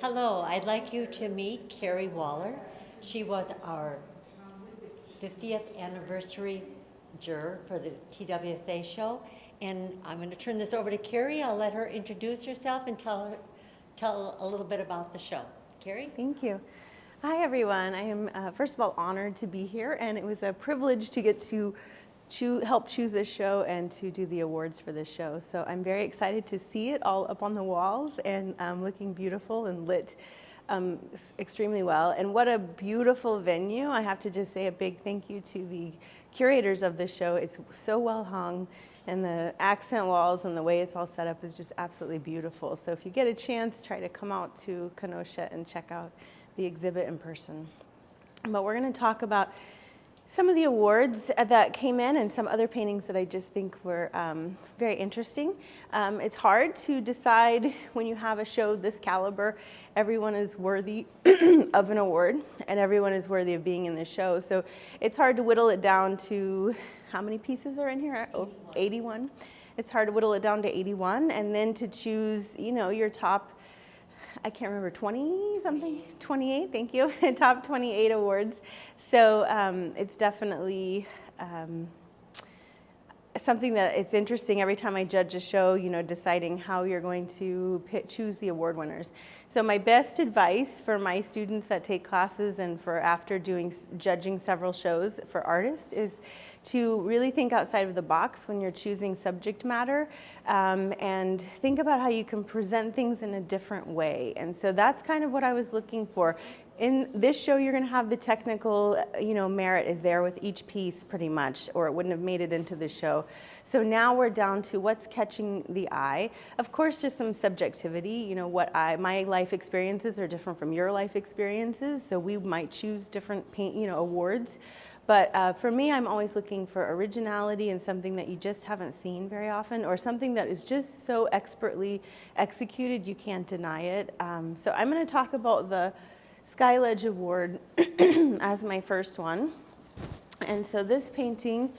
Hello, I'd like you to meet Carrie Waller. She was our 50th anniversary juror for the TWSA show. And I'm going to turn this over to Carrie. I'll let her introduce herself and tell a little bit about the show. Carrie? Thank you. Hi, everyone. I am, first of all, honored to be here, and it was a privilege to get to help choose this show and to do the awards for this show. So I'm very excited to see it all up on the walls and looking beautiful and lit extremely well. And what a beautiful venue. I have to just say a big thank you to the curators of this show. It's so well hung, and the accent walls and the way it's all set up is just absolutely beautiful. So if you get a chance, try to come out to Kenosha and check out the exhibit in person. But we're going to talk about some of the awards that came in and some other paintings that I just think were very interesting. It's hard to decide when you have a show this caliber, everyone is worthy of an award and everyone is worthy of being in the show. So it's hard to whittle it down to, how many pieces are in here? 81. 81. It's hard to whittle it down to 81 and then to choose, you know, your top, I can't remember, 20 something? 28, thank you. Top 28 awards. So it's definitely something that it's interesting every time I judge a show, you know, deciding how you're going to choose the award winners. So my best advice for my students that take classes and for after judging several shows for artists is to really think outside of the box when you're choosing subject matter and think about how you can present things in a different way. And so that's kind of what I was looking for. In this show, you're going to have the technical, you know, merit is there with each piece pretty much, or it wouldn't have made it into the show. So now we're down to what's catching the eye. Of course, just some subjectivity. You know, my life experiences are different from your life experiences, so we might choose different awards. But for me, I'm always looking for originality and something that you just haven't seen very often, or something that is just so expertly executed you can't deny it. So I'm going to talk about the Skyledge Award as my first one. And so this painting,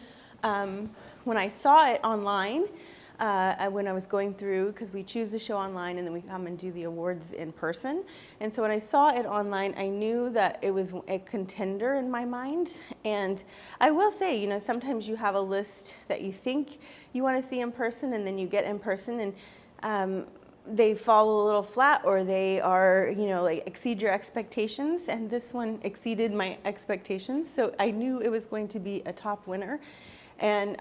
when I saw it online, when I was going through, because we choose the show online and then we come and do the awards in person. And so when I saw it online, I knew that it was a contender in my mind. And I will say, you know, sometimes you have a list that you think you want to see in person, and then you get in person and they fall a little flat, or they are, you know, like exceed your expectations. And this one exceeded my expectations. So I knew it was going to be a top winner. And,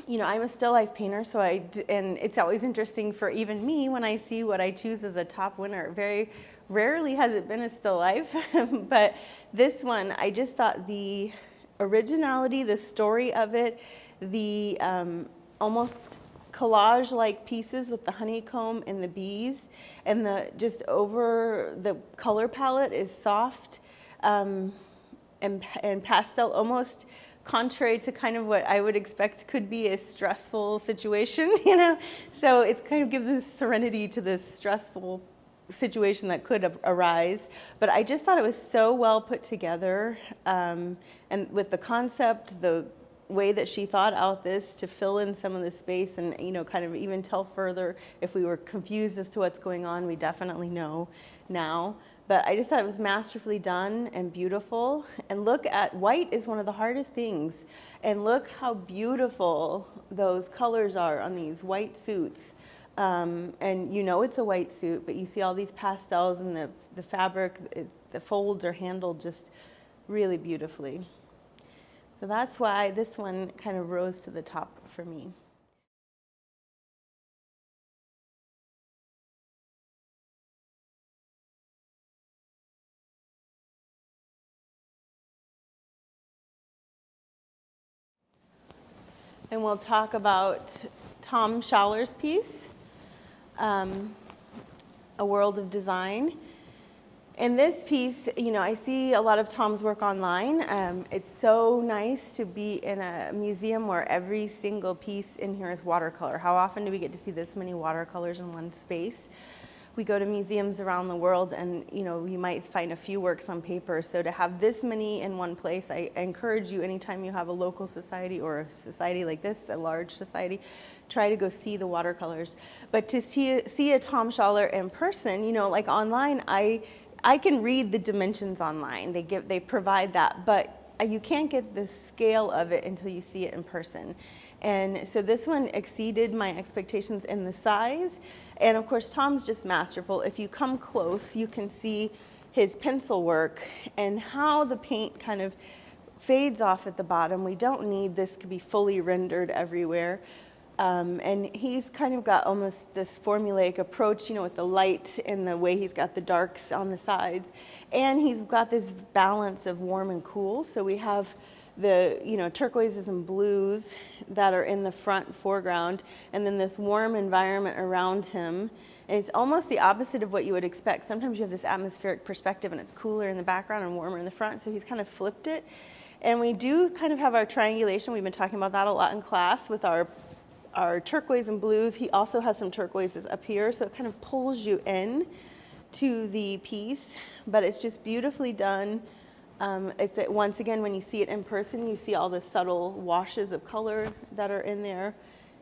you know, I'm a still life painter, so and it's always interesting for even me when I see what I choose as a top winner. Very rarely has it been a still life, but this one, I just thought the originality, the story of it, the almost collage-like pieces with the honeycomb and the bees, and the color palette is soft and pastel, almost contrary to kind of what I would expect could be a stressful situation, you know? So it's kind of gives this serenity to this stressful situation that could arise. But I just thought it was so well put together, and with the concept, the way that she thought out this to fill in some of the space and, you know, kind of even tell further if we were confused as to what's going on, we definitely know now. But I just thought it was masterfully done and beautiful. And look at, white is one of the hardest things. And look how beautiful those colors are on these white suits. And you know it's a white suit, but you see all these pastels and the fabric, the folds are handled just really beautifully. So that's why this one kind of rose to the top for me. And we'll talk about Tom Schaller's piece, A World of Design. In this piece, you know, I see a lot of Tom's work online. It's so nice to be in a museum where every single piece in here is watercolor. How often do we get to see this many watercolors in one space? we go to museums around the world and, you know, you might find a few works on paper. So to have this many in one place, I encourage you anytime you have a local society or a society like this, a large society, try to go see the watercolors. But to see a Tom Schaller in person, you know, like online, I can read the dimensions online. They provide that, but you can't get the scale of it until you see it in person. And so this one exceeded my expectations in the size. And of course, Tom's just masterful. If you come close, you can see his pencil work and how the paint kind of fades off at the bottom. We don't need this to be fully rendered everywhere. And he's kind of got almost this formulaic approach, you know, with the light and the way he's got the darks on the sides. And he's got this balance of warm and cool. So we have the, you know, turquoises and blues that are in the front foreground, and then this warm environment around him. And it's almost the opposite of what you would expect. Sometimes you have this atmospheric perspective and it's cooler in the background and warmer in the front, so he's kind of flipped it. And we do kind of have our triangulation. We've been talking about that a lot in class with our turquoise and blues. He also has some turquoises up here, so it kind of pulls you in to the piece, but it's just beautifully done. Once again, when you see it in person, you see all the subtle washes of color that are in there,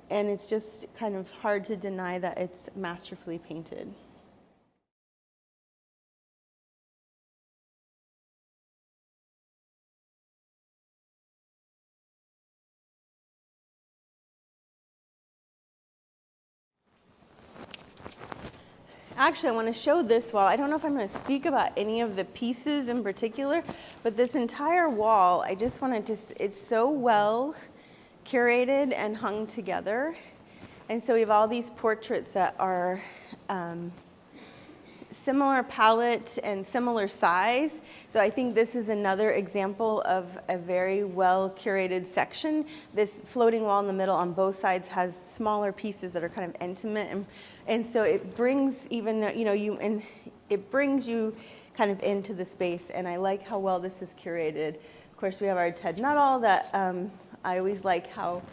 and it's just kind of hard to deny that it's masterfully painted. Actually, I want to show this wall. I don't know if I'm going to speak about any of the pieces in particular, but this entire wall, I just wanted to, it's so well curated and hung together. And so we have all these portraits that are similar palette and similar size. So I think this is another example of a very well curated section. This floating wall in the middle on both sides has smaller pieces that are kind of intimate, and so it brings even, you know, it brings you kind of into the space, and I like how well this is curated. Of course, we have our Ted Nuttall that I always like how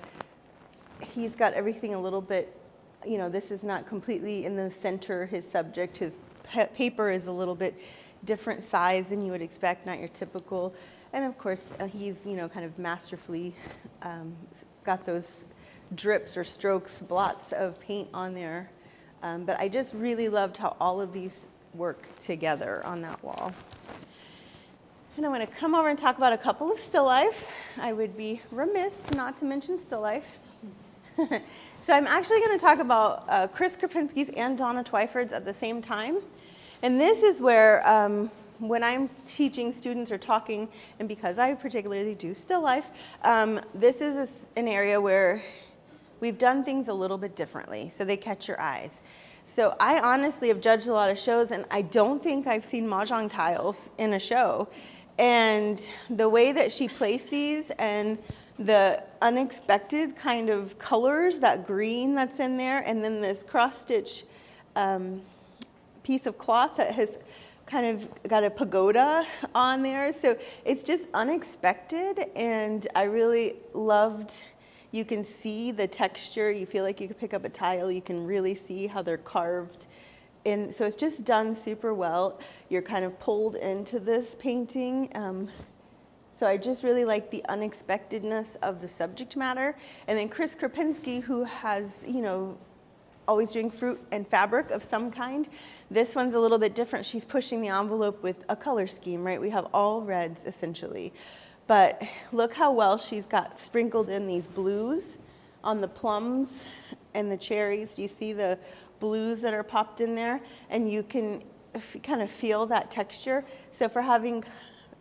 he's got everything a little bit, you know, this is not completely in the center, his subject, his paper is a little bit different size than you would expect, not your typical. And of course, he's, you know, kind of masterfully got those drips or strokes, blots of paint on there. But I just really loved how all of these work together on that wall. And I'm going to come over and talk about a couple of still life. I would be remiss not to mention still life. So I'm actually going to talk about Chris Krupinski's and Donna Twyford's at the same time. And this is where, when I'm teaching students or talking, and because I particularly do still life, this is an area where we've done things a little bit differently, so they catch your eyes. So I honestly have judged a lot of shows, and I don't think I've seen mahjong tiles in a show. And the way that she placed these and the unexpected kind of colors, that green that's in there, and then this cross-stitch piece of cloth that has kind of got a pagoda on there. So it's just unexpected, and I really loved, you can see the texture, you feel like you could pick up a tile, you can really see how they're carved. And so it's just done super well. You're kind of pulled into this painting. So I just really like the unexpectedness of the subject matter. And then Chris Krupinski, who has, you know, always doing fruit and fabric of some kind. This one's a little bit different. She's pushing the envelope with a color scheme, right? We have all reds essentially. But look how well she's got sprinkled in these blues on the plums and the cherries. Do you see the blues that are popped in there? And you can kind of feel that texture. So for having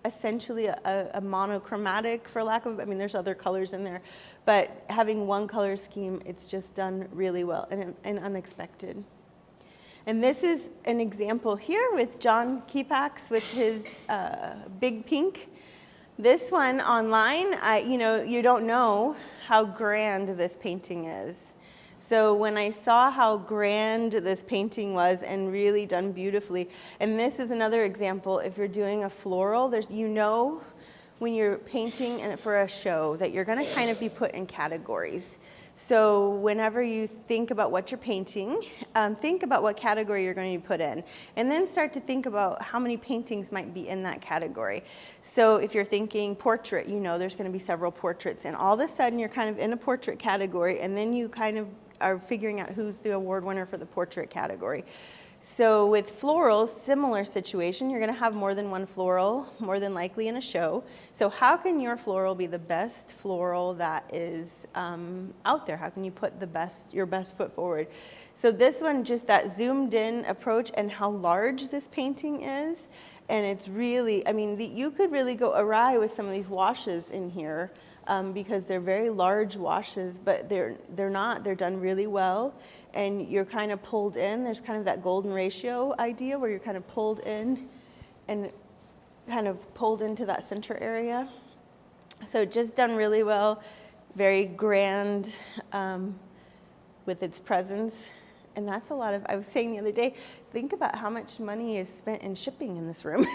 essentially a monochromatic, for lack of, I mean, there's other colors in there, but having one color scheme, it's just done really well and unexpected. And this is an example here with John Kepax with his big pink. This one online, you know, you don't know how grand this painting is. So when I saw how grand this painting was and really done beautifully, and this is another example, if you're doing a floral, you know when you're painting and for a show that you're going to kind of be put in categories. So whenever you think about what you're painting, think about what category you're going to be put in, and then start to think about how many paintings might be in that category. So if you're thinking portrait, you know there's going to be several portraits, and all of a sudden you're kind of in a portrait category, and then you kind of are figuring out who's the award winner for the portrait category. So with florals, similar situation, you're going to have more than one floral, more than likely in a show. So how can your floral be the best floral that is out there? How can you put your best foot forward? So this one, just that zoomed in approach and how large this painting is. And it's really, I mean, you could really go awry with some of these washes in here because they're very large washes, but they're not, they're done really well. And you're kind of pulled in. There's kind of that golden ratio idea where you're kind of pulled in and kind of pulled into that center area. So just done really well, very grand with its presence. And that's a lot of, I was saying the other day, think about how much money is spent in shipping in this room.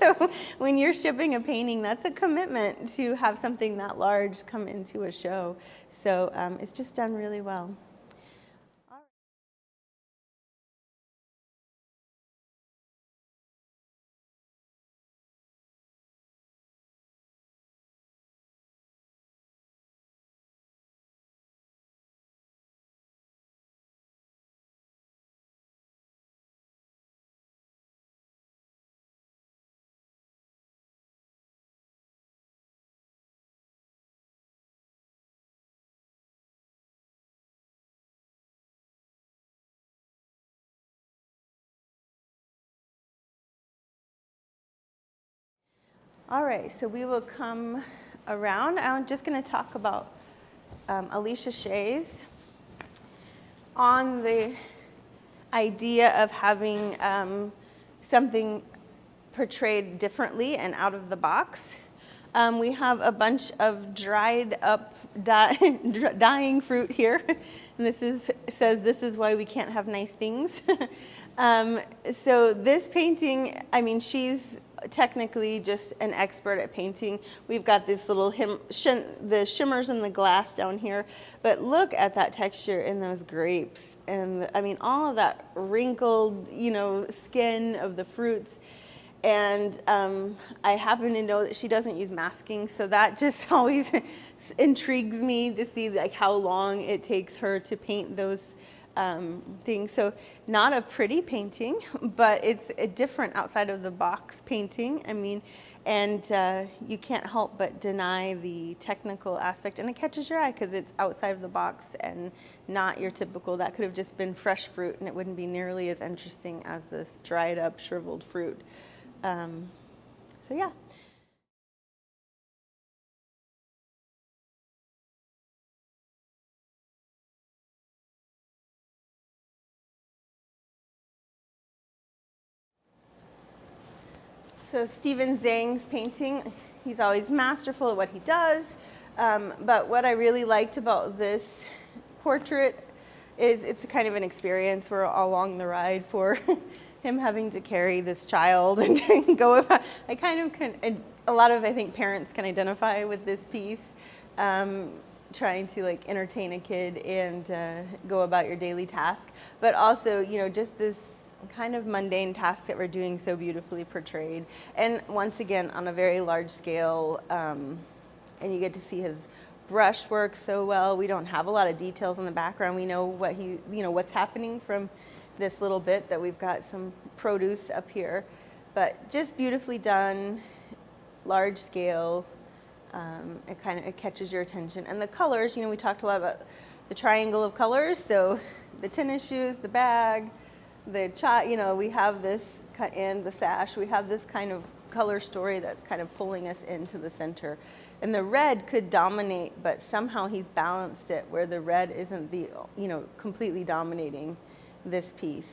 So when you're shipping a painting, that's a commitment to have something that large come into a show. So it's just done really well. All right, so we will come around. I'm just going to talk about Alicia Shay's on the idea of having something portrayed differently and out of the box. We have a bunch of dried up dying fruit here. And says this is why we can't have nice things. So this painting, I mean, she's technically just an expert at painting. We've got this little the shimmers in the glass down here, but look at that texture in those grapes. And I mean, all of that wrinkled, skin of the fruits. And I happen to know that she doesn't use masking, so that just always intrigues me to see like how long it takes her to paint those things. So not a pretty painting, but it's a different outside of the box painting. I mean, and you can't help but deny the technical aspect, and it catches your eye because it's outside of the box and not your typical. That could have just been fresh fruit, and it wouldn't be nearly as interesting as this dried up, shriveled fruit. So yeah. So Stephen Zhang's painting, he's always masterful at what he does. But what I really liked about this portrait is it's a kind of an experience. We're all along the ride for him having to carry this child and go about. I kind of can, a lot of, I think, parents can identify with this piece, trying to like entertain a kid and go about your daily task. But also, just this kind of mundane task that we're doing so beautifully portrayed. And once again, on a very large scale, and you get to see his brush work so well. We don't have a lot of details in the background. We know what what's happening from this little bit that we've got some produce up here, but just beautifully done, large scale. It catches your attention. And the colors, we talked a lot about the triangle of colors. So the tennis shoes, the bag, the we have this, and the sash, we have this kind of color story that's kind of pulling us into the center. And the red could dominate, but somehow he's balanced it where the red isn't the, completely dominating this piece.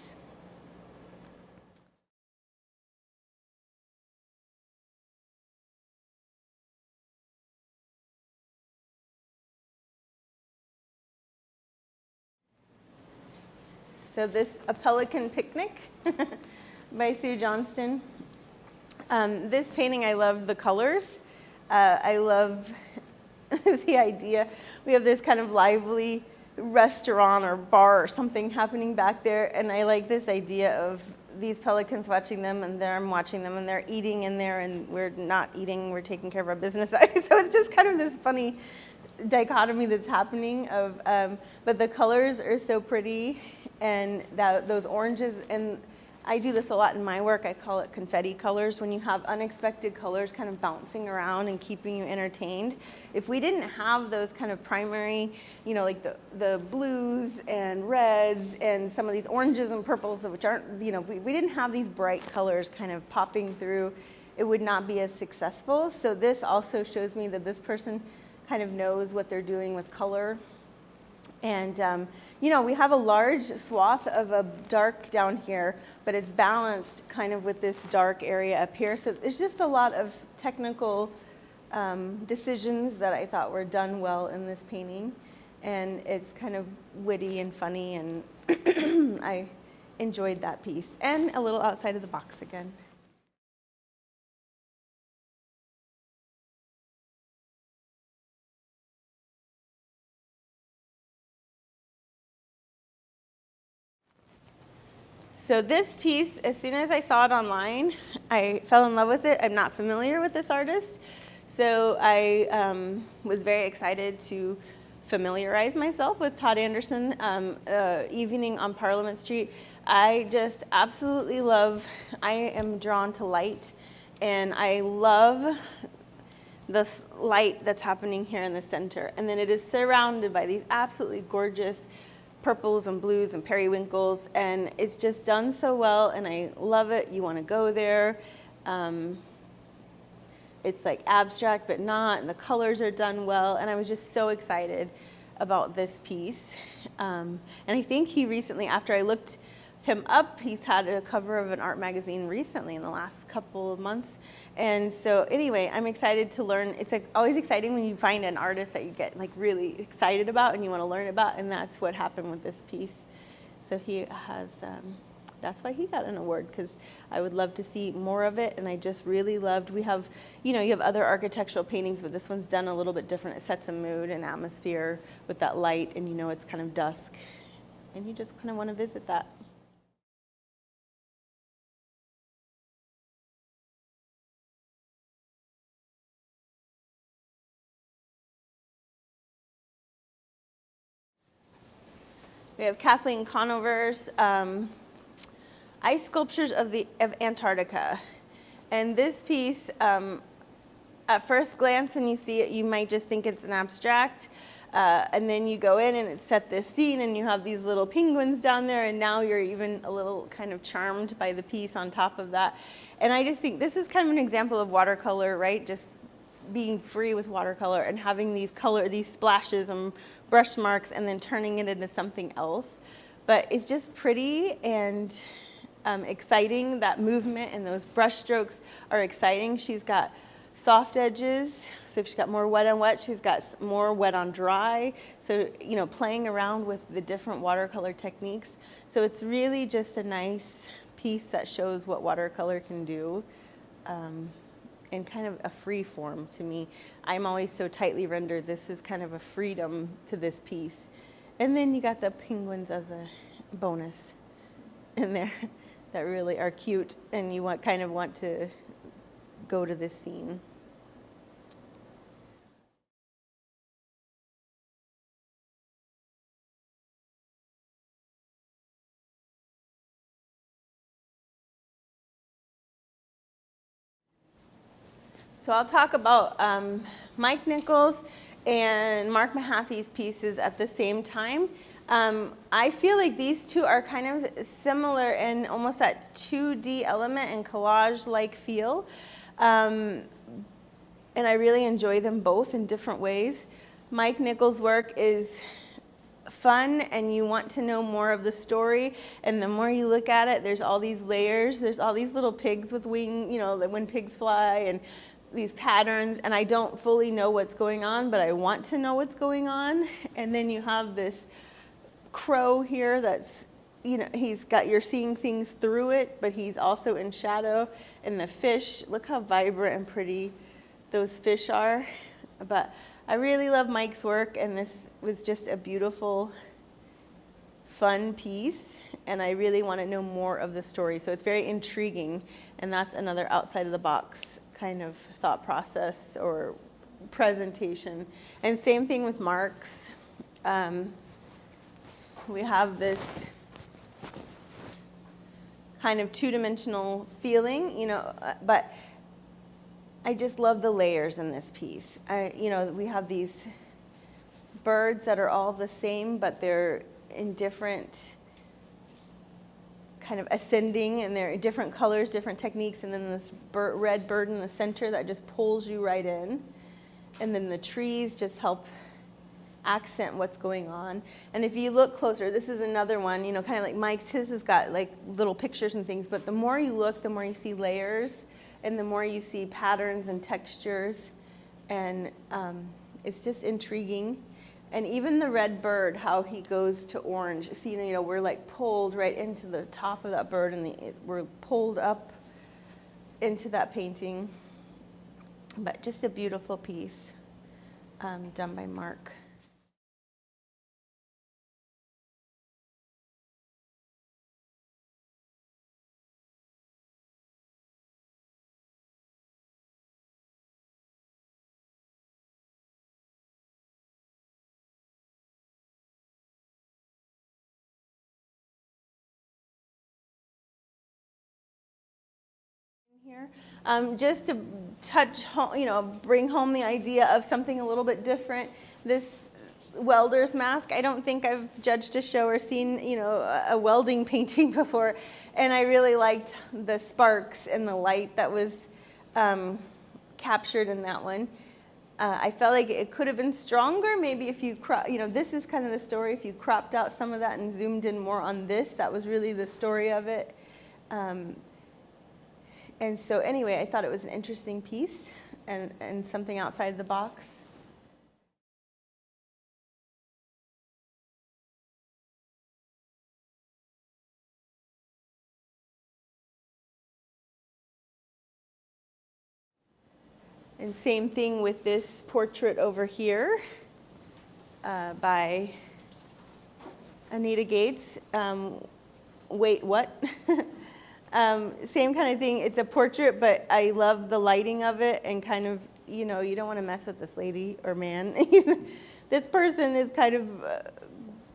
So this, A Pelican Picnic by Sue Johnston. This painting, I love the colors. I love the idea. We have this kind of lively restaurant or bar or something happening back there, and I like this idea of these pelicans watching them, and there I'm watching them, and they're eating in there, and we're not eating, we're taking care of our business. So it's just kind of this funny dichotomy that's happening of, but the colors are so pretty, and those oranges, and I do this a lot in my work. I call it confetti colors, when you have unexpected colors kind of bouncing around and keeping you entertained. If we didn't have those kind of primary, you know, like the blues and reds and some of these oranges and purples, which aren't, you know, we didn't have these bright colors kind of popping through, it would not be as successful. So this also shows me that this person kind of knows what they're doing with color. And you know, we have a large swath of a dark down here, but it's balanced kind of with this dark area up here. So there's just a lot of technical decisions that I thought were done well in this painting. And it's kind of witty and funny, and I enjoyed that piece. And a little outside of the box again. So this piece, as soon as I saw it online, I fell in love with it. I'm not familiar with this artist, so I was very excited to familiarize myself with Todd Anderson. Evening on Parliament Street, I just absolutely love, I am drawn to light, and I love the light that's happening here in the center. And then it is surrounded by these absolutely gorgeous purples and blues and periwinkles, and it's just done so well, and I love it. You want to go there. It's like abstract but not, and the colors are done well, and I was just so excited about this piece. And I think he recently, after I looked him up, he's had a cover of an art magazine recently in the last couple of months. And so anyway, I'm excited to learn. It's like always exciting when you find an artist that you get like really excited about and you want to learn about, and that's what happened with this piece. So he has, that's why he got an award, because I would love to see more of it, and I just really loved, we have, you know, you have other architectural paintings, but this one's done a little bit different. It sets a mood and atmosphere with that light, and you know it's kind of dusk, and you just kind of want to visit that. We have Kathleen Conover's ice sculptures of Antarctica. And this piece, at first glance when you see it, you might just think it's an abstract. And then you go in and it's set this scene, and you have these little penguins down there, and now you're even a little kind of charmed by the piece on top of that. And I just think this is kind of an example of watercolor, right? Just being free with watercolor and having these splashes and brush marks, and then turning it into something else. But it's just pretty and exciting. That movement and those brush strokes are exciting. She's got soft edges, so if she's got more wet on wet, she's got more wet on dry. So, you know, playing around with the different watercolor techniques. So it's really just a nice piece that shows what watercolor can do. And kind of a free form to me. I'm always so tightly rendered. This is kind of a freedom to this piece. And then you got the penguins as a bonus in there that really are cute, and you kind of want to go to this scene. So I'll talk about Mike Nichols and Mark Mahaffey's pieces at the same time. I feel like these two are kind of similar in almost that 2D element and collage-like feel. And I really enjoy them both in different ways. Mike Nichols' work is fun, and you want to know more of the story, and the more you look at it, there's all these layers. There's all these little pigs with wings, you know, when pigs fly, and these patterns, and I don't fully know what's going on, but I want to know what's going on. And then you have this crow here that's, you know, you're seeing things through it, but he's also in shadow. And the fish, look how vibrant and pretty those fish are. But I really love Mike's work, and this was just a beautiful, fun piece, and I really want to know more of the story. So it's very intriguing, and that's another outside of the box kind of thought process or presentation. And same thing with Mark's. We have this kind of two-dimensional feeling, you know, but I just love the layers in this piece. You know, we have these birds that are all the same, but they're in different kind of ascending, and they're different colors, different techniques, and then this red bird in the center that just pulls you right in. And then the trees just help accent what's going on. And if you look closer, this is another one, you know, kind of like Mike's. His has got like little pictures and things, but the more you look, the more you see layers, and the more you see patterns and textures, and it's just intriguing. And even the red bird, how he goes to orange. See, you know, we're like pulled right into the top of that bird, and we're pulled up into that painting. But just a beautiful piece done by Mark. Here, just to touch home, you know, bring home the idea of something a little bit different. This welder's mask, I don't think I've judged a show or seen, you know, a welding painting before, and I really liked the sparks and the light that was captured in that one. I felt like it could have been stronger, maybe if you you know, this is kind of the story. If you cropped out some of that and zoomed in more on this, that was really the story of it. And so anyway, I thought it was an interesting piece and something outside the box. And same thing with this portrait over here by Anita Gates. Wait, what? Same kind of thing. It's a portrait, but I love the lighting of it, and kind of, you know, you don't want to mess with this lady or man. This person is kind of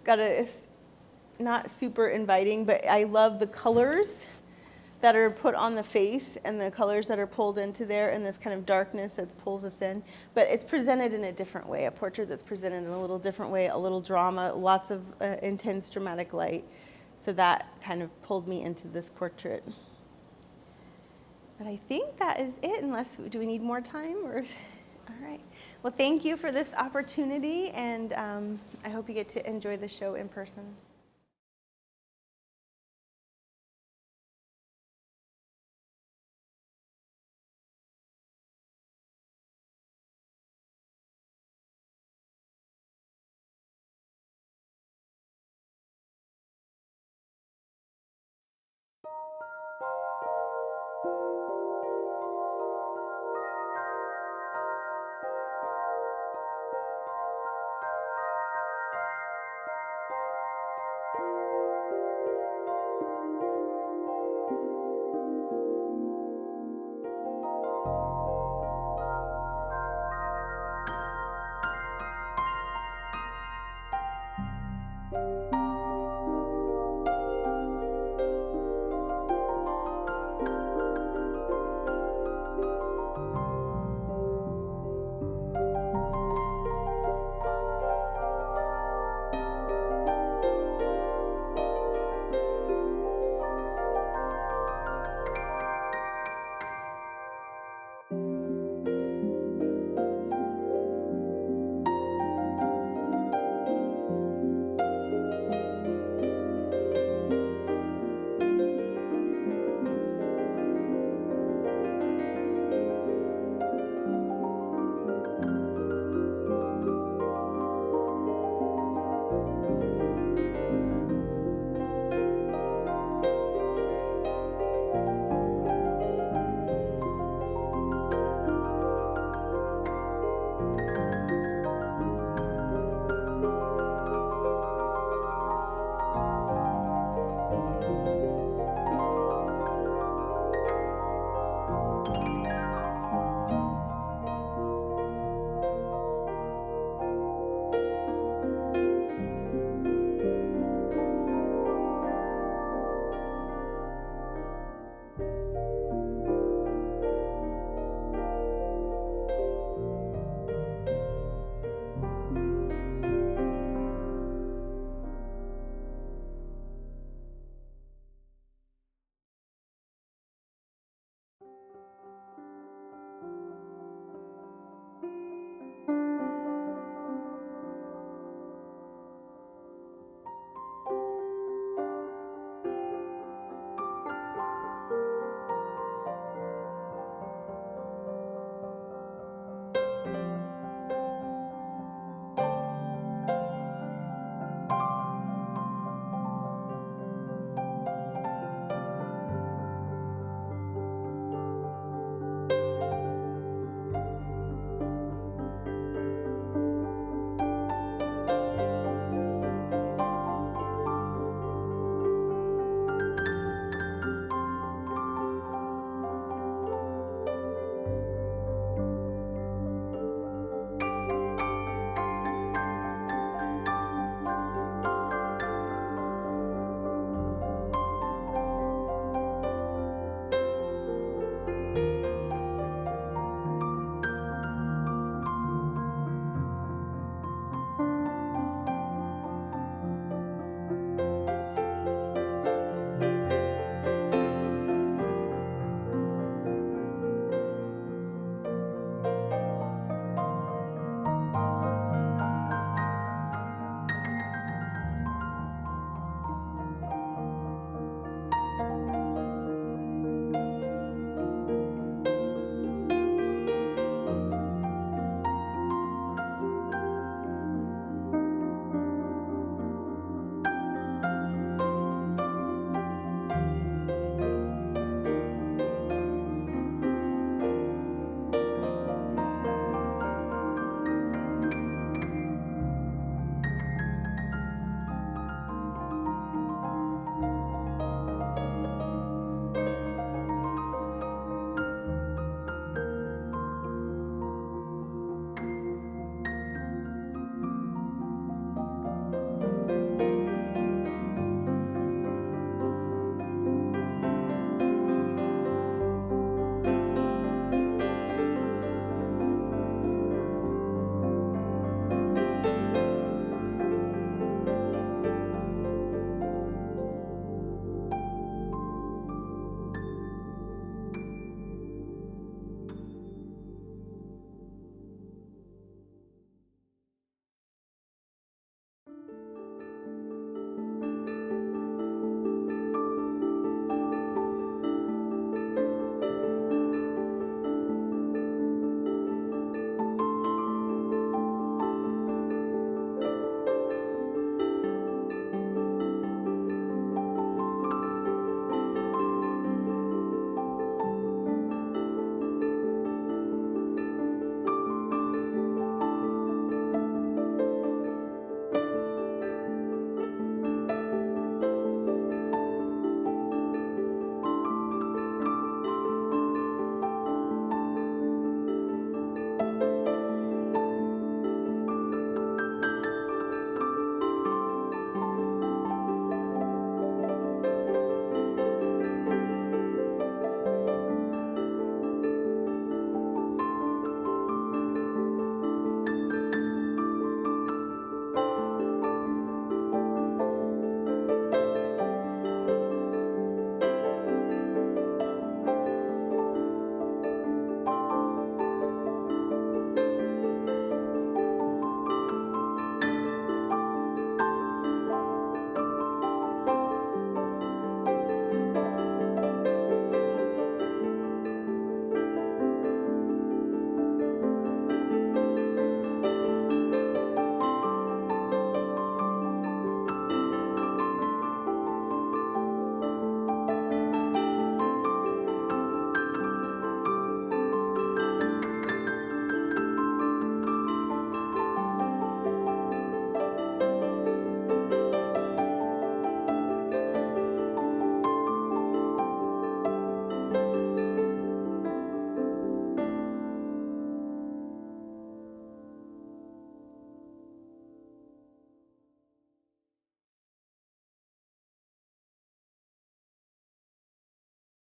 got a, not super inviting, but I love the colors that are put on the face and the colors that are pulled into there, and this kind of darkness that pulls us in. But it's presented in a different way, a portrait that's presented in a little different way, a little drama, lots of intense dramatic light. So that kind of pulled me into this portrait. But I think that is it, unless, do we need more time? Or, all right. Well, thank you for this opportunity, and I hope you get to enjoy the show in person.